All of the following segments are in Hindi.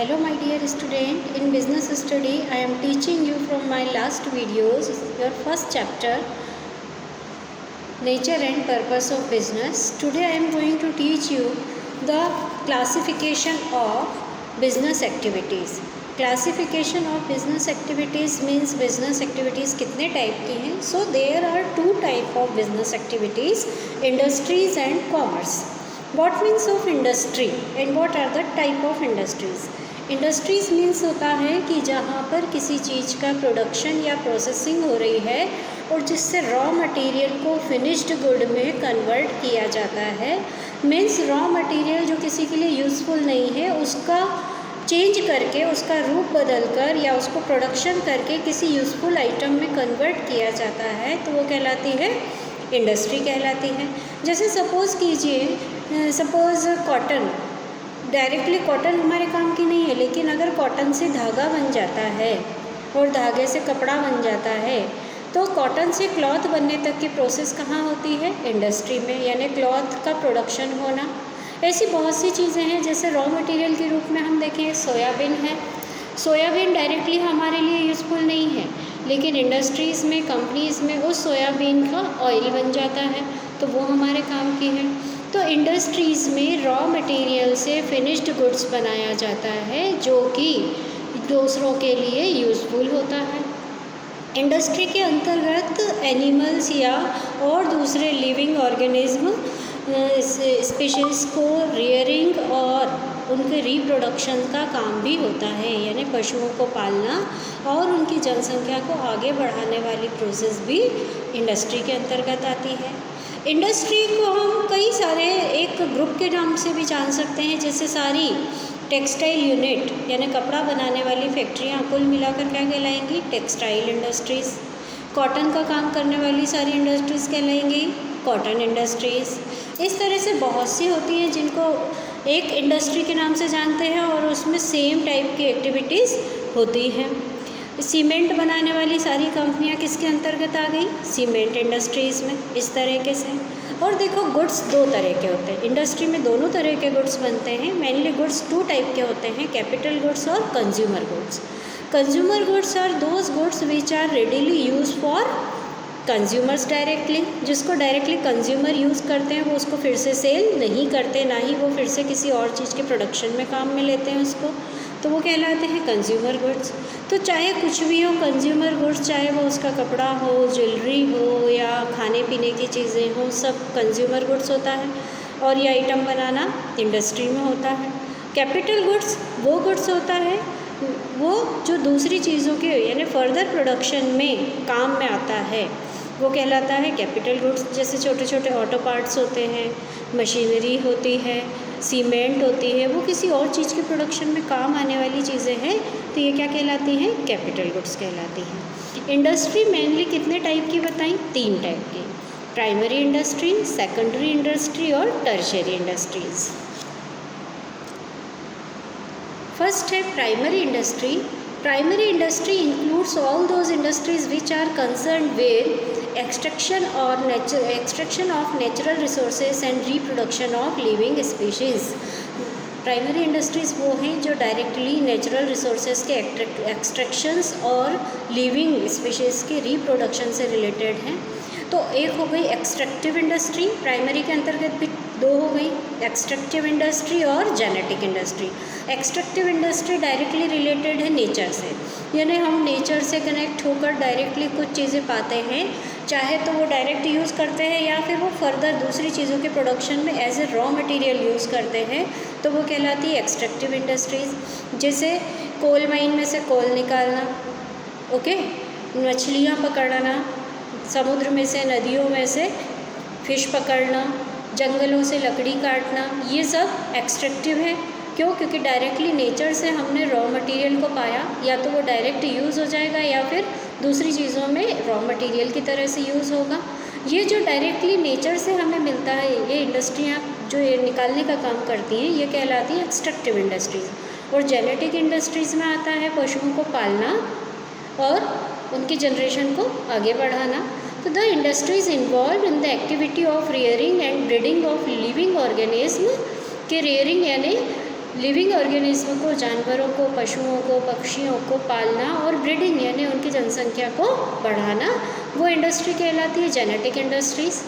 Hello my dear student, in business study I am teaching you from my last videos your first chapter nature and purpose of business. Today I am going to teach you the classification of business activities. Classification of business activities means business activities कितने टाइप की हैं. So there are two type of business activities, industries and commerce. What means of industry and what are the type of industries? Industries means होता है कि जहाँ पर किसी चीज़ का प्रोडक्शन या प्रोसेसिंग हो रही है और जिससे रॉ मटेरियल को फिनिश्ड गुड में कन्वर्ट किया जाता है. मीन्स रॉ मटेरियल जो किसी के लिए यूज़फुल नहीं है उसका चेंज करके उसका रूप बदल कर या उसको प्रोडक्शन करके किसी यूज़फुल आइटम में कन्वर्ट किया जाता है तो वो कहलाती है इंडस्ट्री कहलाती है. जैसे सपोज़ कीजिए सपोज़ कॉटन, डायरेक्टली कॉटन हमारे काम की नहीं है, लेकिन अगर कॉटन से धागा बन जाता है और धागे से कपड़ा बन जाता है तो कॉटन से क्लॉथ बनने तक की प्रोसेस कहाँ होती है? इंडस्ट्री में, यानी क्लॉथ का प्रोडक्शन होना. ऐसी बहुत सी चीज़ें हैं. जैसे रॉ मटेरियल के रूप में हम देखें सोयाबीन है. सोयाबीन डायरेक्टली हमारे लिए यूज़फुल नहीं है, लेकिन इंडस्ट्रीज़ में कंपनीज़ में उस सोयाबीन का ऑयल बन जाता है तो वो हमारे काम की है. तो इंडस्ट्रीज़ में रॉ मटेरियल से फिनिश्ड गुड्स बनाया जाता है जो कि दूसरों के लिए यूज़फुल होता है. इंडस्ट्री के अंतर्गत एनिमल्स या और दूसरे लिविंग ऑर्गेनिज्म स्पीशीज़ को रियरिंग और उनके रिप्रोडक्शन का काम भी होता है, यानी पशुओं को पालना और उनकी जनसंख्या को आगे बढ़ाने वाली प्रोसेस भी इंडस्ट्री के अंतर्गत आती है. इंडस्ट्री को हम कई सारे एक ग्रुप के नाम से भी जान सकते हैं, जैसे सारी टेक्सटाइल यूनिट यानी कपड़ा बनाने वाली फैक्ट्रियाँ कुल मिलाकर क्या कहलाएंगी? Textile industries. कॉटन का काम करने वाली सारी इंडस्ट्रीज़ कहलाएंगी कॉटन इंडस्ट्रीज़. इस तरह से बहुत सी होती हैं जिनको एक इंडस्ट्री के नाम से जानते हैं और उसमें सेम टाइप की एक्टिविटीज़ होती हैं. सीमेंट बनाने वाली सारी कंपनियां किसके अंतर्गत आ गई? सीमेंट इंडस्ट्रीज़ में. इस तरीके से. और देखो गुड्स दो तरह के होते हैं इंडस्ट्री में, दोनों तरह के गुड्स बनते हैं. मेनली गुड्स टू टाइप के होते हैं, कैपिटल गुड्स और consumer goods. Consumer goods are those goods which are readily use for consumers directly. जिसको डायरेक्टली कंज्यूमर यूज़ करते हैं वो उसको फिर से सेल नहीं करते, ना ही वो फिर से किसी और चीज़ के प्रोडक्शन में काम में लेते हैं उसको, तो वो कहलाते हैं कंज्यूमर गुड्स. तो चाहे कुछ भी हो कंज्यूमर गुड्स, चाहे वो उसका कपड़ा हो, ज्वेलरी हो या खाने पीने की चीज़ें हों, सब कंज्यूमर गुड्स होता है. और ये आइटम बनाना इंडस्ट्री में होता है. कैपिटल गुड्स वो गुड्स होता है वो जो दूसरी चीज़ों के यानी फर्दर प्रोडक्शन में काम में आता है वो कहलाता है कैपिटल गुड्स. जैसे छोटे छोटे ऑटो पार्ट्स होते हैं, मशीनरी होती है, सीमेंट होती है, वो किसी और चीज़ के प्रोडक्शन में काम आने वाली चीज़ें हैं तो ये क्या कहलाती हैं? कैपिटल गुड्स कहलाती हैं. इंडस्ट्री मेनली कितने टाइप की बताई? 3 टाइप की. प्राइमरी इंडस्ट्री, सेकेंडरी इंडस्ट्री और टर्शियरी इंडस्ट्रीज़. फर्स्ट है primary industry. Primary industry includes all those industries which are concerned with extraction of natural resources and reproduction of living species. Primary industries वो हैं जो डायरेक्टली नेचुरल रिसोर्सेज के एक्सट्रैक्शंस और लिविंग स्पीशीज़ के रिप्रोडक्शन से रिलेटेड हैं. तो एक हो गई एक्सट्रैक्टिव इंडस्ट्री, प्राइमरी के अंतर्गत भी 2 हो गई, एक्सट्रैक्टिव इंडस्ट्री और genetic industry. Extractive industry directly related है नेचर से, यानी हम नेचर से कनेक्ट होकर डायरेक्टली कुछ चीज़ें पाते हैं, चाहे तो वो डायरेक्ट यूज़ करते हैं या फिर वो फर्दर दूसरी चीज़ों के प्रोडक्शन में as a raw material use करते हैं, तो वो कहलाती है एक्सट्रैक्टिव इंडस्ट्रीज़. जैसे कोल माइन में से कोल निकालना, ओके, मछलियाँ पकड़ना, समुद्र में से नदियों में से फिश पकड़ना, जंगलों से लकड़ी काटना, ये सब एक्सट्रैक्टिव है. क्यों? क्योंकि डायरेक्टली नेचर से हमने रॉ मटेरियल को पाया, या तो वो डायरेक्ट यूज़ हो जाएगा या फिर दूसरी चीज़ों में रॉ मटेरियल की तरह से यूज़ होगा. ये जो डायरेक्टली नेचर से हमें मिलता है ये इंडस्ट्रियाँ जो ये निकालने का काम करती हैं ये कहलाती है एक्सट्रैक्टिव इंडस्ट्रीज़. और जेनेटिक इंडस्ट्रीज़ में आता है पशुओं को पालना और उनकी जनरेशन को आगे बढ़ाना. तो the industries involve in the activity of rearing and breeding of living organism. के रेयरिंग यानी लिविंग ऑर्गेनिज्म को, जानवरों को, पशुओं को, पक्षियों को पालना और ब्रीडिंग यानी उनकी जनसंख्या को बढ़ाना, वो इंडस्ट्री कहलाती है जेनेटिक इंडस्ट्रीज़।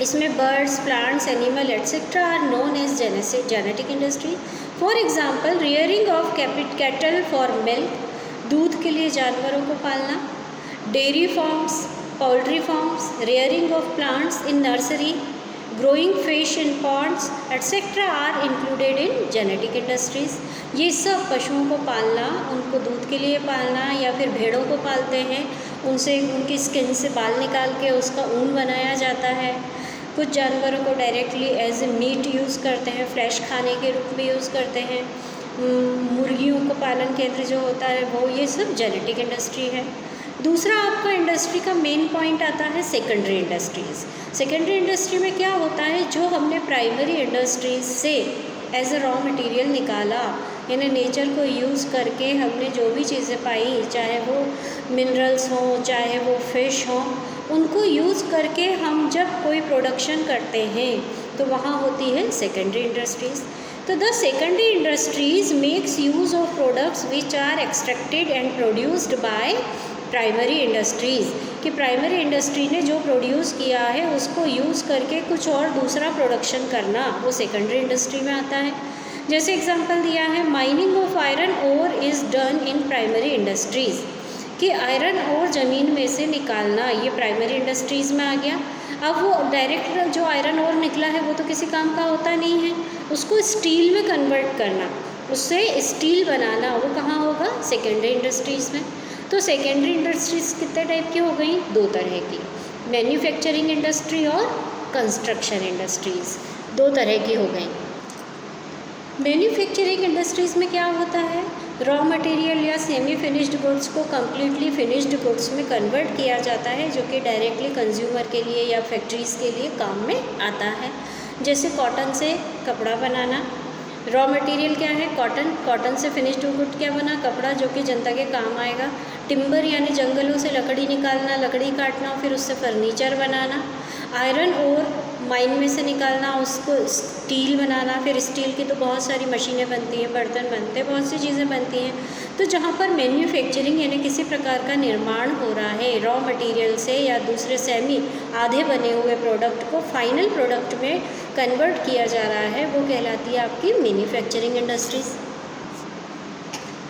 इसमें birds, plants, animal etcetera are known as genetic industry. For example rearing of cattle for milk, दूध के लिए जानवरों को पालना, dairy farms, poultry farms, rearing of plants in nursery, growing fish in ponds etcetera are included in genetic industries. ये सब पशुओं को पालना, उनको दूध के लिए पालना या फिर भेड़ों को पालते हैं, उनसे उनकी स्किन से बाल निकाल के उसका ऊन बनाया जाता है। कुछ जानवरों को directly as a meat use करते हैं, फ्लैश खाने के रूप में यूज़ करते हैं। मुर्गियों को पालन केंद्र जो होता है वो, ये सब जेनेटिक इंडस्ट्री है। दूसरा आपका इंडस्ट्री का मेन पॉइंट आता है सेकेंडरी इंडस्ट्रीज़। सेकेंडरी इंडस्ट्री में क्या होता है, जो हमने प्राइमरी इंडस्ट्रीज से एज ए रॉ मटेरियल निकाला, यानी नेचर को यूज़ करके हमने जो भी चीज़ें पाई, चाहे वो मिनरल्स हों, चाहे वो फिश हों, उनको यूज़ करके हम जब कोई प्रोडक्शन करते हैं तो वहाँ होती है सेकेंडरी इंडस्ट्रीज़। तो the secondary industries makes use of products which are extracted and produced by primary industries, कि प्राइमरी इंडस्ट्री ने जो प्रोड्यूस किया है उसको यूज़ करके कुछ और दूसरा प्रोडक्शन करना, वो सेकेंडरी इंडस्ट्री में आता है। जैसे एग्जांपल दिया है, mining of iron ore is done in primary industries, कि आयरन ओर ज़मीन में से निकालना, ये प्राइमरी इंडस्ट्रीज़ में आ गया। अब वो डायरेक्ट जो आयरन ओर निकला है वो तो किसी काम का होता नहीं है, उसको स्टील में कन्वर्ट करना, उससे स्टील बनाना, वो कहाँ होगा, सेकेंडरी इंडस्ट्रीज़ में। तो सेकेंडरी इंडस्ट्रीज़ कितने टाइप की हो गई, दो तरह की, मैन्युफैक्चरिंग इंडस्ट्री और कंस्ट्रक्शन इंडस्ट्रीज़, दो तरह की हो गई। मैन्युफैक्चरिंग इंडस्ट्रीज़ में क्या होता है, रॉ मटेरियल या सेमी फिनिश्ड गुड्स को कम्प्लीटली फिनिश्ड गुड्स में कन्वर्ट किया जाता है, जो कि डायरेक्टली कंज्यूमर के लिए या फैक्ट्रीज़ के लिए काम में आता है। जैसे कॉटन से कपड़ा बनाना, रॉ मटेरियल क्या है, कॉटन, कॉटन से फिनिश्ड गुड क्या बना, कपड़ा, जो कि जनता के काम आएगा। टिम्बर यानी जंगलों से लकड़ी निकालना, लकड़ी काटना, फिर उससे फर्नीचर बनाना। आयरन और माइन में से निकालना, उसको स्टील बनाना, फिर स्टील की तो बहुत सारी मशीनें बनती हैं, बर्तन बनते हैं, बहुत सी चीज़ें बनती हैं। तो जहाँ पर मैन्युफैक्चरिंग यानी किसी प्रकार का निर्माण हो रहा है रॉ मटेरियल से या दूसरे सेमी आधे बने हुए प्रोडक्ट को फाइनल प्रोडक्ट में कन्वर्ट किया जा रहा है, वो कहलाती है आपकी मैन्युफैक्चरिंग इंडस्ट्रीज़।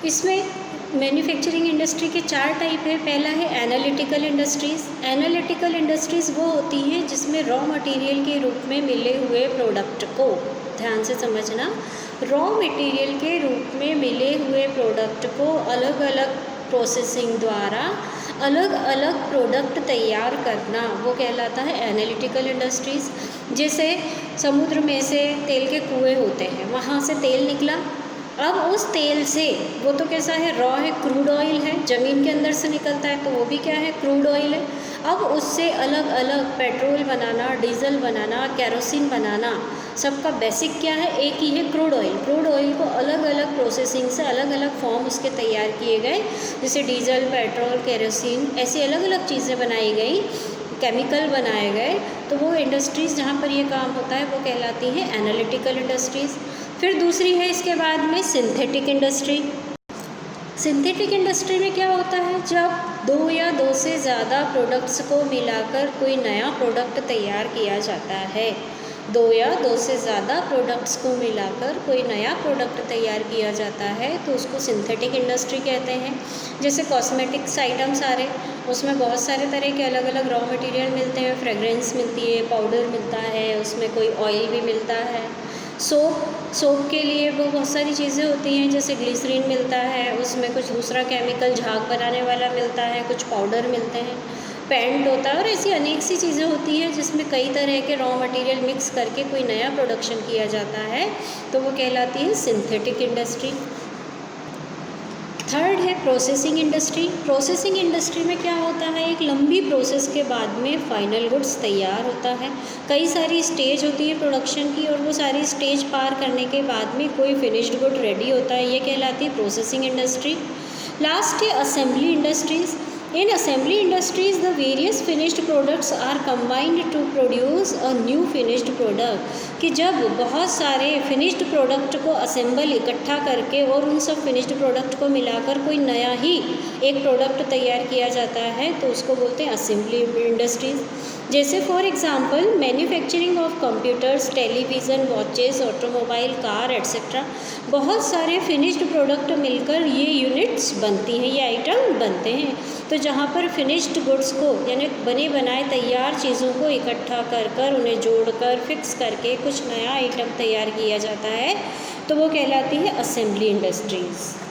इसमें मैन्युफैक्चरिंग इंडस्ट्री के चार टाइप है। पहला है एनालिटिकल इंडस्ट्रीज़। एनालिटिकल इंडस्ट्रीज़ वो होती हैं जिसमें रॉ मटेरियल के रूप में मिले हुए प्रोडक्ट को, ध्यान से समझना, रॉ मटेरियल के रूप में मिले हुए प्रोडक्ट को अलग अलग प्रोसेसिंग द्वारा अलग अलग प्रोडक्ट तैयार करना, वो कहलाता है एनालिटिकल इंडस्ट्रीज़। जैसे समुद्र में से तेल के कुएँ होते हैं, वहाँ से तेल निकला, अब उस तेल से, वो तो कैसा है, रॉ है, क्रूड ऑयल है, ज़मीन के अंदर से निकलता है, तो वो भी क्या है, क्रूड ऑयल है। अब उससे अलग अलग पेट्रोल बनाना, डीजल बनाना, केरोसिन बनाना, सबका बेसिक क्या है, एक ही है, क्रूड ऑयल। क्रूड ऑयल को अलग अलग प्रोसेसिंग से अलग अलग फॉर्म उसके तैयार किए गए, जैसे डीजल, पेट्रोल, केरोसिन, ऐसी अलग अलग चीज़ें बनाई गई, केमिकल बनाए गए। तो वो इंडस्ट्रीज़ जहाँ पर ये काम होता है वो कहलाती है एनालिटिकल इंडस्ट्रीज़। फिर दूसरी है इसके बाद में सिंथेटिक इंडस्ट्री। सिंथेटिक इंडस्ट्री में क्या होता है, जब दो या दो से ज़्यादा प्रोडक्ट्स को मिलाकर कोई नया प्रोडक्ट तैयार किया जाता है, दो या दो से ज़्यादा प्रोडक्ट्स को मिलाकर कोई नया प्रोडक्ट तैयार किया जाता है तो उसको सिंथेटिक इंडस्ट्री कहते हैं। जैसे कॉस्मेटिक्स आइटम्स आ रहे, उसमें बहुत सारे तरह के अलग अलग रॉ मटेरियल मिलते हैं, फ्रेगरेंस मिलती है, पाउडर मिलता है, उसमें कोई ऑयल भी मिलता है। सोप के लिए वो बहुत सारी चीज़ें होती हैं, जैसे ग्लिसरीन मिलता है, उसमें कुछ दूसरा केमिकल झाग बनाने वाला मिलता है, कुछ पाउडर मिलते हैं, पेंट होता है, और ऐसी अनेक सी चीज़ें होती हैं जिसमें कई तरह के रॉ मटेरियल मिक्स करके कोई नया प्रोडक्शन किया जाता है, तो वो कहलाती है सिंथेटिक इंडस्ट्री। थर्ड है प्रोसेसिंग इंडस्ट्री। प्रोसेसिंग इंडस्ट्री में क्या होता है, एक लंबी प्रोसेस के बाद में फाइनल गुड्स तैयार होता है। कई सारी स्टेज होती है प्रोडक्शन की, और वो सारी स्टेज पार करने के बाद में कोई फिनिश्ड गुड रेडी होता है, ये कहलाती है प्रोसेसिंग इंडस्ट्री। लास्ट है assembly industries. In assembly industries, the various finished products are combined to produce a new finished product, कि कि जब बहुत सारे फिनिश्ड प्रोडक्ट को असेंबल इकट्ठा करके और उन सब फिनिश्ड प्रोडक्ट को मिलाकर कोई नया ही एक प्रोडक्ट तैयार किया जाता है तो उसको बोलते हैं असेंबली इंडस्ट्रीज़। जैसे for example manufacturing of computers, television, watches, automobile, car etcetera, बहुत सारे फिनिश्ड प्रोडक्ट मिलकर ये यूनिट्स बनती हैं, ये आइटम बनते हैं। तो जहाँ पर फिनिश्ड गुड्स को यानी बने बनाए तैयार चीज़ों को इकट्ठा कर उन्हें जोड़कर फिक्स करके कुछ नया आइटम तैयार किया जाता है तो वो कहलाती है असेंबली इंडस्ट्रीज़।